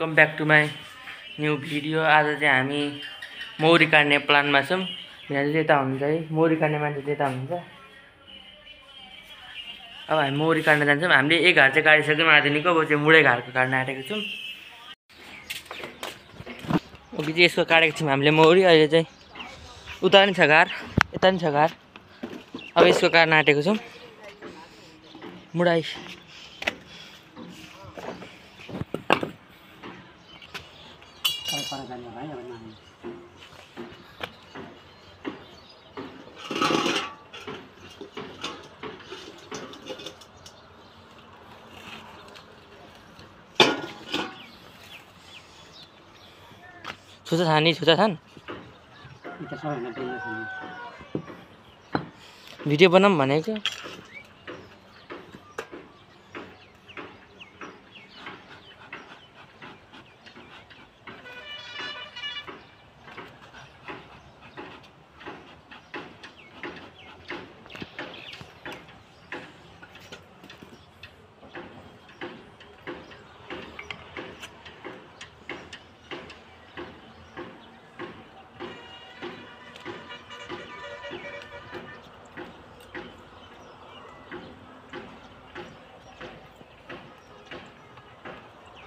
Welcome back to my new video. आज चाहिँ हामी मौरी काट्ने प्लानमा छौँ। यहाँ चाहिँ त्यता हुन्छ है, मौरी काट्ने मान्छे त्यता हुन्छ। अब हामी मौरी काट्न जान्छौँ। हामीले एक घाट चाहिँ काटिसक्यौँ आधुनिक, अब चाहिँ मुडै घाटको काट्न आँटेको छौँ। अघि चाहिँ यसको काटेको छौँ हामीले मौरी। अहिले चाहिँ उता पनि छ घार, यता पनि छ घार। अब यसको काट्न आँटेको छौँ मुडाई। छुचा छान नि, छुचा छान। भिडियो बनाऊँ भनेको थियो।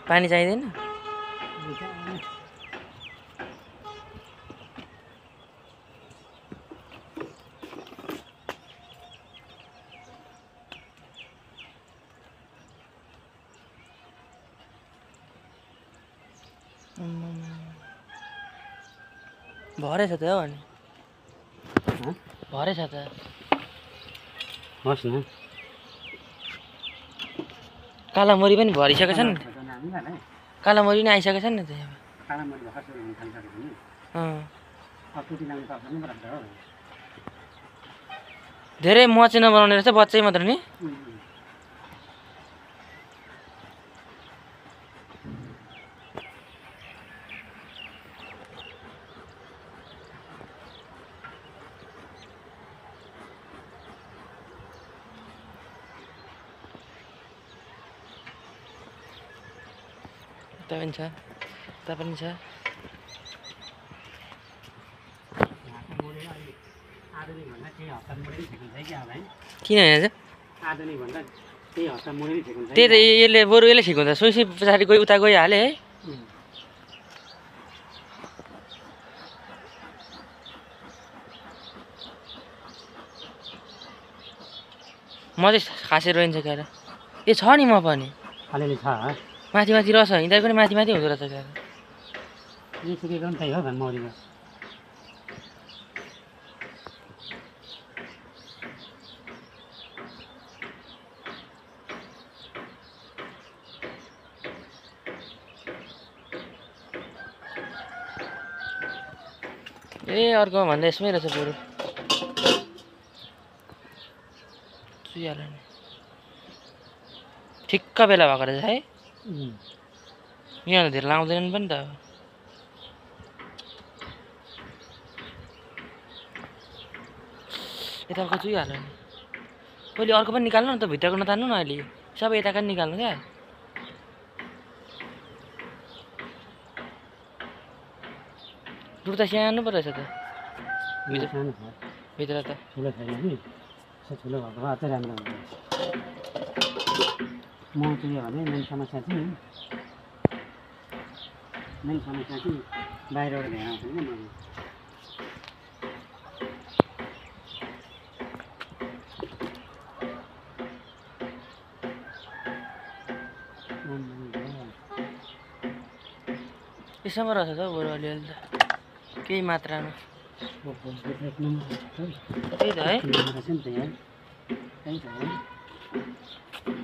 पानी चाहिँदैन? भरे छ त हो अनि भरे छ त। होस् न, काला मरी पनि भरिसकेको छ नि। काला मरी नि आइसकेको छ नि त। धेरै मच नबनाउने रहेछ, बच्चै मात्र नि। उता पनि छ, उता पनि छ। किन होइन त्यही त, यसले बरु यसले ठिक हुन्छ। सुइसी पछाडि गइ उता गइहाले है। म चाहिँ खासै रोइन्छ क्यार। ए छ नि, म पनि अलिअलि छ। माथि माथि रहेछ, हिँड्दा पनि माथि माथि हुँदो रहेछ क्यार। सुकेको पनि त्यही हो भन् मौरीको। ए अर्कोमा भन्दा यसमै रहेछ बरु। चुइहाल्यो नि, ठिक्क बेला भएको रहेछ है। यहाँ धेरै लाउँदैनन् पनि त। यता अर्को चुइहाल्यो नि। पहिले अर्को पनि निकाल्नु नि त, भित्रको नतान्नु न। अहिले सबै यताका पनि निकाल्नु क्या। दुध त सानो पो रहेछ त भित्र त। ठुलो छैन कि, ठुलो भएको भए अझै राम्रो हुन्छ। म चाहिँ भने मेन समस्या चाहिँ बाहिरबाट धेरै आउँछ कि मलाई। यसमा रहेछ त बरु अलिअलि त, केही मात्रामा। त्यही त है,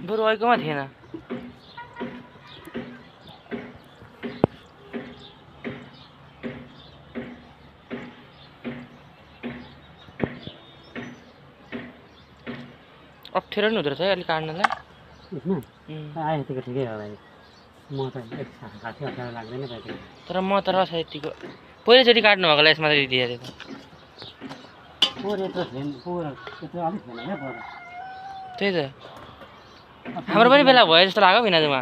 बरु अहिलेकोमा थिएन। अप्ठ्यारो नि हुँदो रहेछ है अलिक काट्नलाई। आयो त्यतिको ठिकै हो भाइ। म त खासै अप्ठ्यारो लाग्दैन भाइ। तर म त रहेछ यतिको। पहिलोचोटि काट्नु भएकोलाई यसमा चाहिँ दिएर त। त्यही त, हाम्रो पनि बेला भयो जस्तो लाग्यो भिनाजुमा।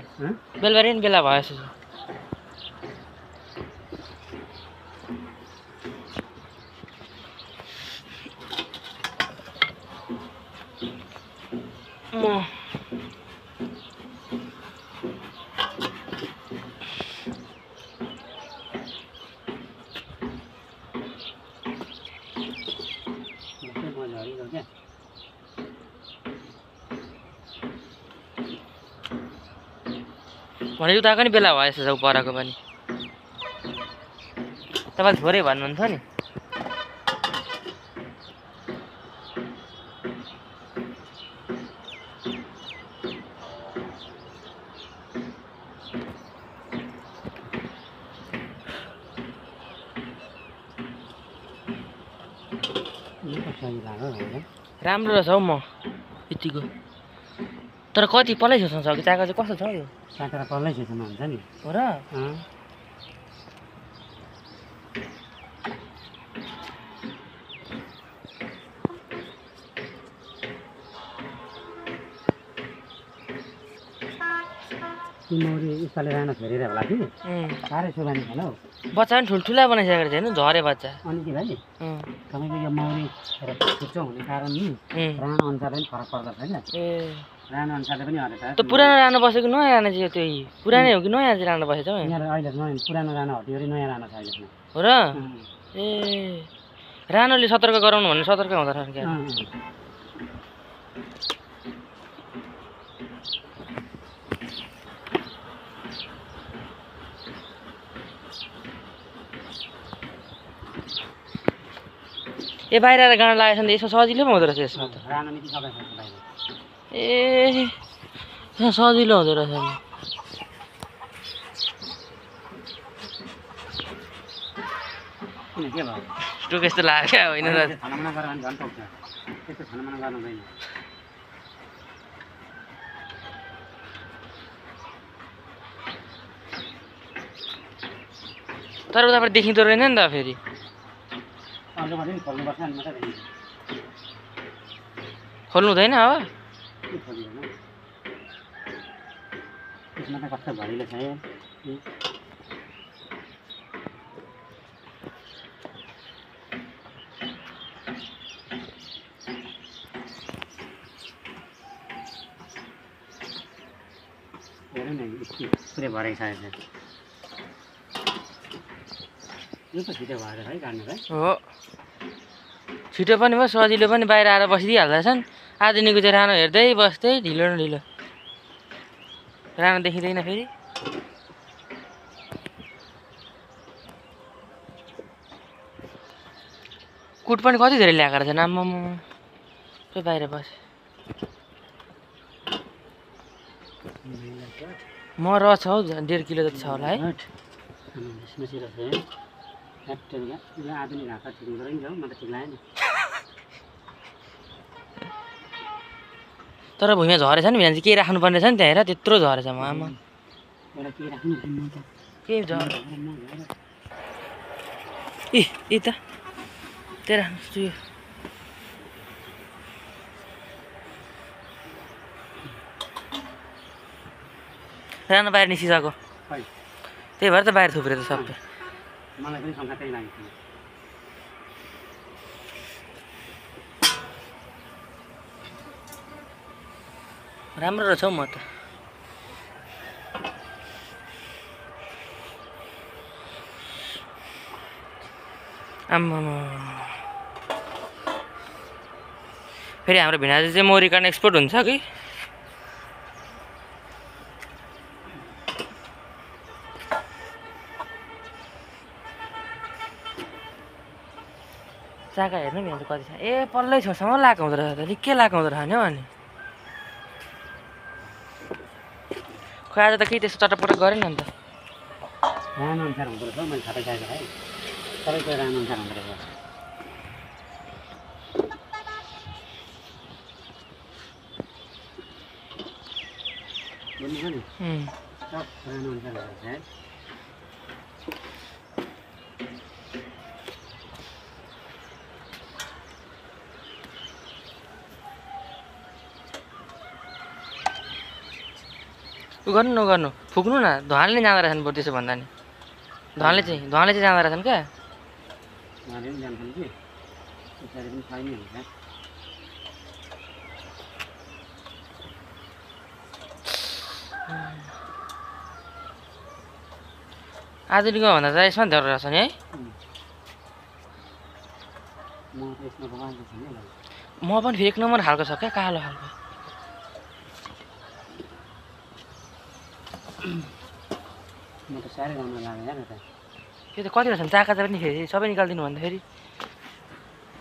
बेलबारी पनि बेला भयो जस्तो छ। म भने उताको नि बेला भयो यस्तो छ परको पनि तपाईँले थोरै भन्नुहुन्थ्यो नि राम्रो रहेछ हौ म यतिको तर कति पल्लै सोच्नु छ कि चाका चाहिँ कस्तो छ यो काटेर पल्लै सोच्नु हुन्छ नि हो र मौरी यसपालि रानो फेरेर होला कि साह्रै सुबानी छैन हौ बच्चा पनि ठुल्ठुला बनाइसकेको रहेछ होइन झरे बच्चा अनि के भाइ तपाईँको यो मौरी छुच्चो हुने कारण नि रानो अनुसारले पनि फरक पर्दछ होइन ए रानो अनुसारले पनि हरेछ त पुरानो रानो बसेको नयाँ रानो चाहिँ त्यही पुरानै हो कि नयाँ चाहिँ रानो बसेछ हौ यहाँ अहिले नयाँ पुरानो रानो हटियो नयाँ रानो छ अहिले हो र ए रानोले सतर्क गराउनु भने सतर्क हुँदो रहेछ क्या ए बाहिर आएर गाँड लागेछ भने त यसमा सजिलो पो हुँदो रहेछ यसमा त रानो मिति सबै छ बाहिर ए यहाँ सजिलो हुँदो रहेछ नि किन के भयो टुक यस्तो लाग्यो क्या होइन र छानामुना गरेर भने झन् पाउँछ त्यस्तो छानामुना गर्नु हुँदैन तर उताबाट देखिँदो रहेन नि त फेरि अर्कोबाट नि खोल्नुपर्छ अनि मात्रै देखिन्छ खोल्नु हुँदैन अब के खोलिएन त्यसमा त कस्तो भरिलो छ हेर न पुरै भरेको छ यो त छिटो भएर है गाड्नु है हो छिटो पनि भयो सजिलो पनि बाहिर आएर बसिदिइहाल्दैछन् आधुनिकको चाहिँ रानो हेर्दै बस्दै ढिलो न ढिलो रानो देखिँदैन फेरि कुट पनि कति धेरै ल्याएको रहेछ आम्मामा त्यो बाहिर बसेँ म रहेछ हौ 1.5 किलो जति छ होला है आधुनिक हात ठिक हुँदो रहेछ हौ म त ठिक लागेन तर भुइँमा झरेछ नि भने चाहिँ के राख्नुपर्ने रहेछ नि त्यहाँ हेर त्यत्रो झरेछ म आमा एउटा के राख्नु के झर इ त त्यही राख्नु रानो बाहिर निस्किसक्यो त्यही भएर त बाहिर थुप्रे त सबै मलाई पनि शङ्का त्यही लागेको राम्रो रहेछ हौ म त आम्मामा फेरि हाम्रो भिनाजु चाहिँ मौरी काट्ने एक्सपोर्ट हुन्छ कि चाका हेर्नु नि कति छ ए पल्लै छेउसम्म लगाएको हुँदो रहेछ त लिक्कै लगाएको हुँदो रहेछ नि हौ अनि खोइ आज त केही त्यस्तो चटपटक गरेन नि त रानो अनुसार हुँदो रहेछ मैले थाहा पाइसकेको है सबैको रानो अनुसार हुँदो रहेछ बुझ्नु नि सब रानो अनुसार हुँदो रहेछ है उ गर्नु नगर्नु फुक्नु न धुवाले नै जाँदो रहेछन् बरु त्यसो भन्दा नि धुवाले चाहिँ जाँदो रहेछन् क्या उहाँले पनि जान्छन् कि त्यसरी पनि छैन हुन्छ आधुनिकमा भन्दा चाहिँ यसमा धेरै रहेछ नि है म त यसमा भगवान्को छु नि ल म पनि फेरि 1 नम्बर खालको छ क्या कालो खालको म त साह्रै राम्रो लाग्यो यार त त्यो त कति रहेछ चाका चाहिँ पनि फेरि सबै निकालिदिनु भन्दाखेरि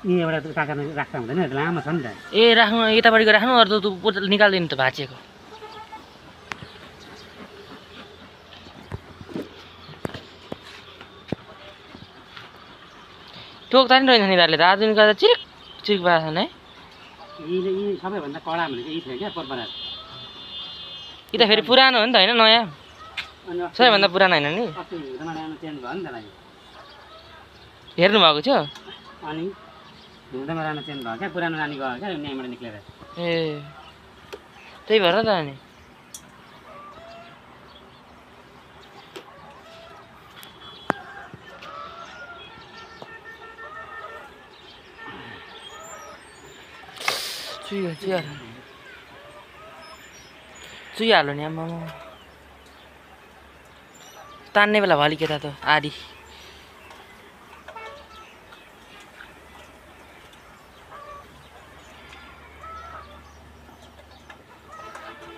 यी एउटा काका राख्दा हुँदैन लामो छ नि त ए राख्नु यतापट्टिको राख्नु अरू त निकालिदिनु त भाँचिएको टोक्दा नि रहेछ नि दाले त आधुनिक त चिरिक चिरिक भएको छन् है यी सबैभन्दा कडा भनेको यी थियो क्या परपरा यी त फेरि पुरानो हो नि त होइन नयाँ अनि सबैभन्दा पुरानो होइन नि अस्ति हिउँदमा राम्रो चेन्ज भयो नि त लागि हेर्नु भएको थियो अनि हिउँदमा राम्रो चेन्ज भयो क्या पुरानो नानी गयो क्या यहाँबाट निक्लेर ए त्यही भएर त अनि चुइहाल्यो नि आम्मा तान्ने बेला भयो अलिक यता त आधी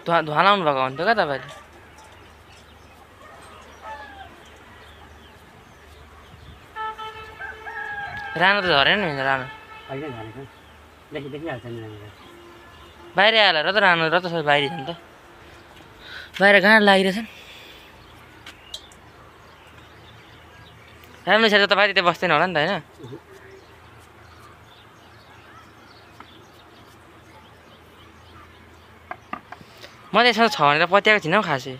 धुवा लाउनु भएको भन्थ्यो क्या तपाईँले रानो त झरेन नि रानो अहिले झरेको देखिहाल्छ नि बाहिर आएर र त रानो र त सबै बाहिर छ नि त बाहिर गाँड लागिरहेछ नि राम्रो छ तपाईँ त्यहाँ बस्दैन होला नि त होइन म त यसमा छ भनेर पत्याएको थिइनँ हौ खासै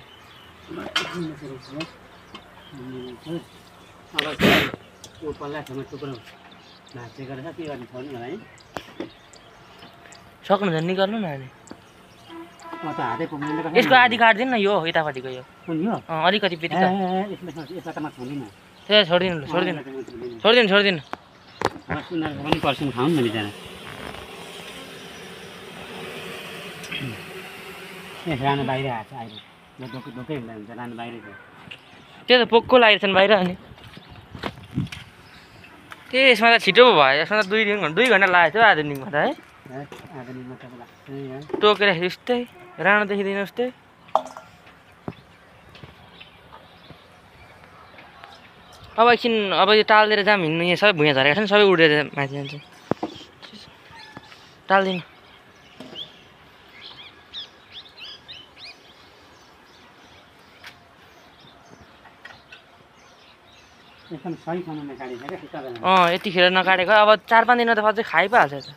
सक्नुहुन्छ निकाल्नु न अनि यसको आधी काटिदिनु न यो यतापट्टिको यो अलिकति पेटी त्यहाँ छोडिदिनु छोडिदिनु रानो बाहिर आएको छ अहिले ढोकै हुँदा हुन्छ रानो बाहिर छ त्यो त पोक्को लागेको छन् बाहिर अनि त्यही यसमा त छिटो पो भयो यसमा त 2 घन्टा लागेको थियो आधुनिकमा त है आधुनिकमा त लाग्छ टोकेर उस्तै रानो देखिँदैन उस्तै अब एकछिन अब यो टालिदिएर जाम हिँड्नु यहाँ सबै भुइँ झरेको छ नि सबै उडेर माथि जान्छ टालिदिनु यतिखेर नकाटेको अब 4-5 दिनमा त अझै खाइ पो हाल्छ त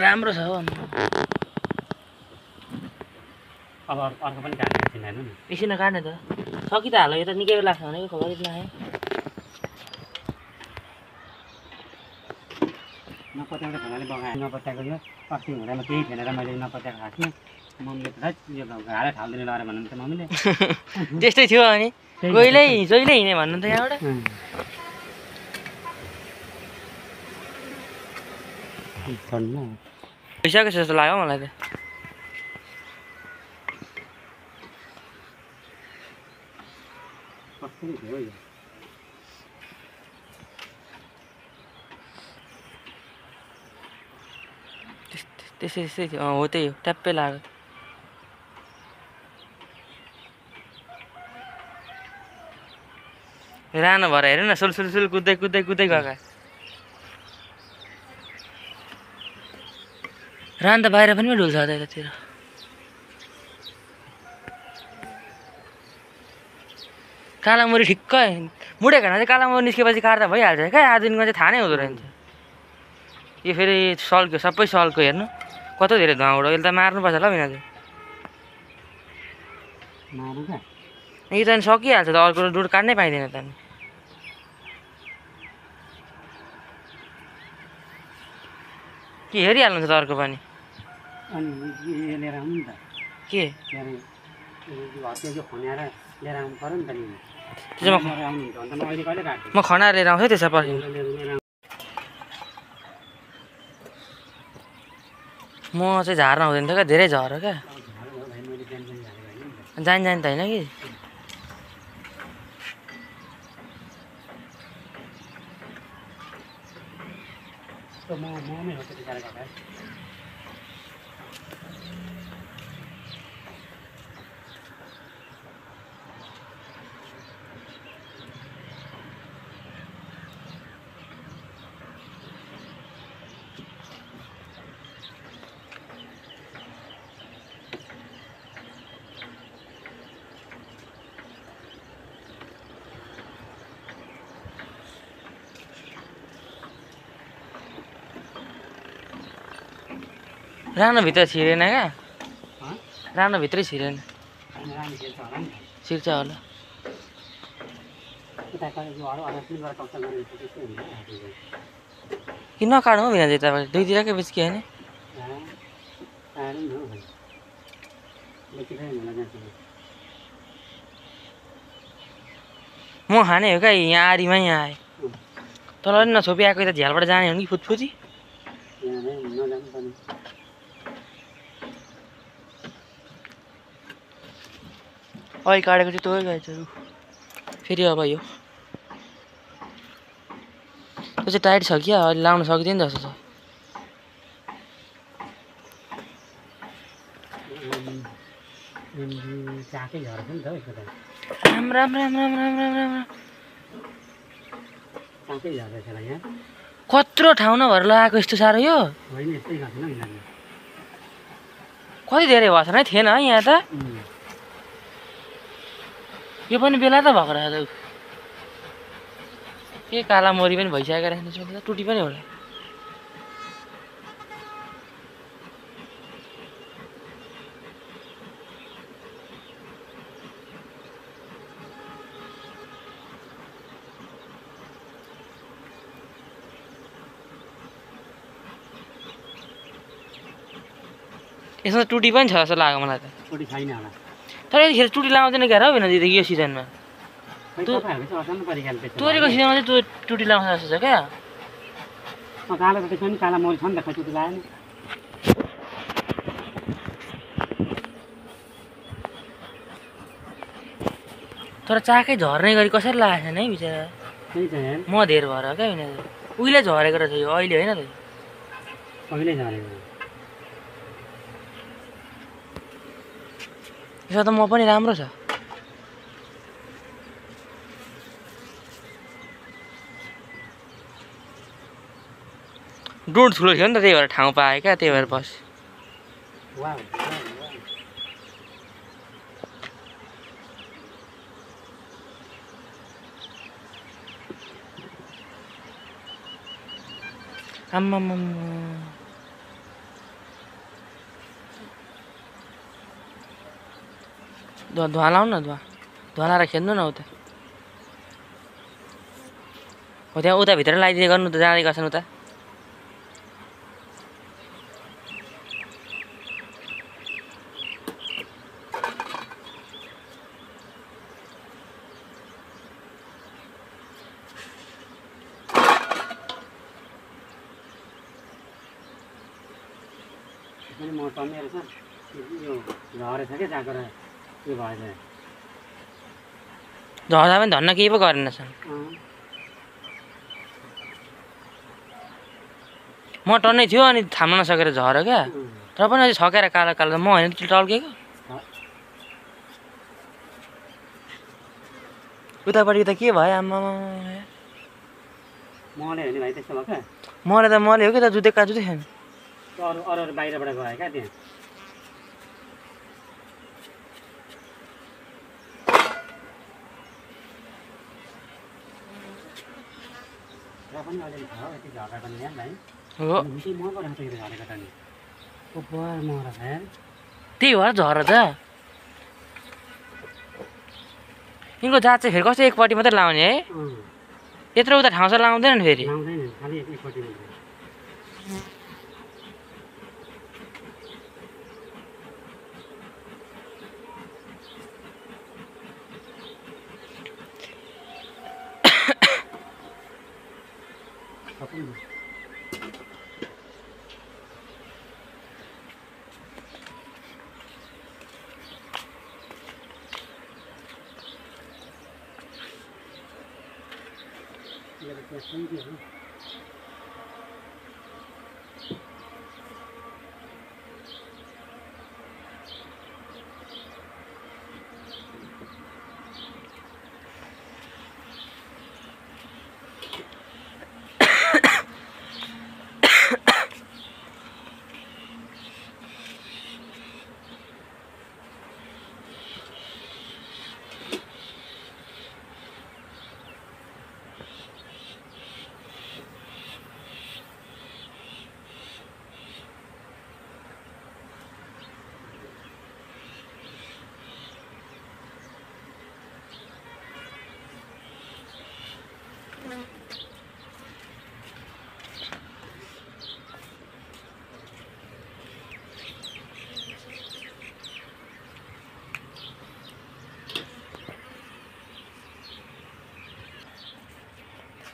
राम्रो छ हो अब अर्को पनि काट्ने छैन हेर्नु नि एकछिन काट्ने त सकि त हाल्यो यो त निकै लाग्छ भनेको खबर नआए नपत्याउँदा खानाले बगाएँ नपत्याएको यो अस्ति हुँदामा केही थिएन र मैले नपत्याएको खाएको थिएँ मम्मीले त यो घाँडै थाल्दिने लगाएर भन्नुहुन्छ मम्मीले त्यस्तै थियो अनि जहिले हिँडे भन्नु त यहाँबाट भइसकेको जस्तो लाग्यो मलाई त त्यस्तै थियो हो त्यही हो ट्याप्पै लाग्यो रानो भएर हेर्नु न सुलसुल कुद्दै गएको रानो त बाहिर पनि डुल्छ त यतातिर कालामुरी ठिक्क मुडेको होइन चाहिँ कालामुरी निस्केपछि काट्दा भइहाल्छ क्या आधुनिकमा चाहिँ थाहा नै हुँदो रहेछ यो फेरि सल्क्यो सबै सल्क्यो हेर्नु कस्तो धेरै धुवा उड्यो यसले त मार्नुपर्छ होला बिना यो त सकिहाल्छ त अर्को डुड काट्नै पाइँदैन त नि के हेरिहाल्नुहुन्छ त अर्को पनि के म खनाएर लिएर आउँछु त्यसै पछि म चाहिँ झार्न हुँदैन थियो क्या धेरै झर क्या अब झाडु भयो भाइ मैले बिहान पनि झारेको होइन नि त जान त होइन कि त्यो ममै हो त्यति साह्रो घटाए राम्रो भित्र छिरेन क्या हँ राम्रो भित्रै छिरेन होइन राम्रो खेल्छ होला नि छिर्छ होला उता यो अरू अरू पनि गरेर टक्क गरेर त्यस्तै हुन्छ नि कि नकाट्नु हौ भिनाजु तपाईँ दुईतिरकै बेच कि होइन टाढो नि हो भाइ बेचिरहेको होला जान्छ म खाने हो क्या यहाँ आरीमा यहाँ आएँ तल पनि नछोपी आएको यता झ्यालबाट जाने हो कि फुचफुची यहाँ नजानु पर्ने अहिले काटेको चाहिँ तँ गाइजहरू फेरि अब यो त्यो चाहिँ टाइट छ क्या अहिले लाउनु सक्दैन जस्तो छ चाकै झरेको नि त हौ यसो त राम राम राम राम राम राम राम राम चाकै झर्दैछ होला यहाँ कत्रो ठाउँ नभएर लगाएको यस्तो साह्रो यो होइन यस्तै गएको न यिनीहरूले कति धेरै भएको छ नै थिएन है यहाँ त यो पनि बेला त भएको रहेछ के काला मरी पनि भइसकेको रहेछ टुटी पनि होला यसमा टुटी पनि छ जस्तो लाग्यो मलाई त टुटी छैन होला तर यतिखेर टुटी लगाउँदैन क्या हौ भिनाजु यो सिजनमा खै तपाईँहरूको चाहिँ अचम्म परिकारले बेच्छ तोरीको सिजनमा चाहिँ टुटी लगाउँछ जस्तो छ क्या कालो त त्यसमा नि काला मौरी छ नि त खै टुटी लगाएन तर चाकै झर्ने गरी कसरी लगाएको छैन है बिचरा त्यही छ यार म धेर भएर क्या भिनाजु उहिले झरेको रहेछ यो अहिले होइन त पहिल्यै झरेको यसो त म पनि राम्रो छ डुड ठुलो थियो नि त त्यही भएर ठाउँ पाएँ क्या त्यही भएर बस वाह आम्मामा धुवा लाउनु न धुवा लाएर खेल्नु न उता हो त्यहाँ उता भित्र लगाइदिए गर्नु त जाँदै गर्छन् उता पनि म टम्मे रहेछ यो झरेछ क्या जाँको र के भएछ झर्दा पनि धन्न केही पो गरेनछ म टन्नै थियो अनि थाम्न नसकेर झऱ्यो क्या तर पनि अझै छकेर कालो कालो म होइन टल्केको उतापट्टि त के भयो आम्मामा मले होइन भाइ त्यस्तो भयो क्या मलाई त मले हो कि त जुधे काजुधे छैन अरू अरू बाहिरबाट गयो क्या त्यहाँ र पनि अलिअलि छ यति झर्दा पनि यहाँ भाइ हो निकै महँगो रहेछ यो झरेको त नि उपहार महँगो छ यार त्यही भएर झर त यिनको जात चाहिँ फेरि कस्तो एकपट्टि मात्रै लाउने है यत्रो उता ठाउँ चाहिँ लाउँदैन नि फेरि लाउँदैन खालि एकपट्टि मात्रै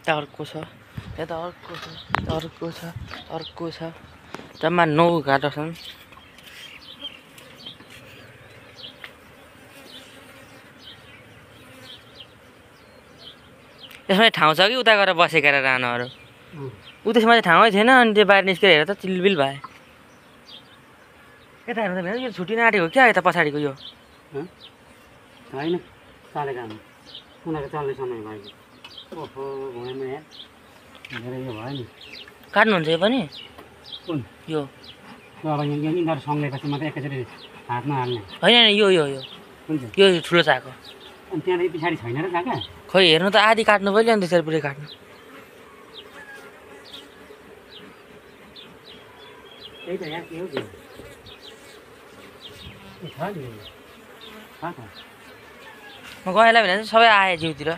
अर्को छ यता अर्को छ अर्को छ अर्को छ जम्मा 9 घाटा छन् यसमा ठाउँ छ कि उता गएर बसेका रानाहरू उतैसम्म चाहिँ ठाउँै थिएन अनि त्यो बाहिर निस्केर हेर त चिलबिल भए यता हेर्नु त मेरो यो छुट्टिन आँटेको क्या यता पछाडिको यो होइन चलेको उनीहरूको चल्ने समय भयो ओहो भएन यार धेरै यो भयो नि काट्नुहुन्छ यो पनि कुन यो अब यिनीहरू सँगलेपछि मात्रै एकैचोटि हातमा हाल्ने होइन यो यो यो हुन्छ यो ठुलो चाको अनि त्यहाँदेखि पछाडि छैन र काका खै हेर्नु त आधी काट्नु पऱ्यो अनि त्यसरी पुरै काट्नु त्यही त यहाँ के हो के छ नि छ त म गएला भने चाहिँ सबै आए जिउतिर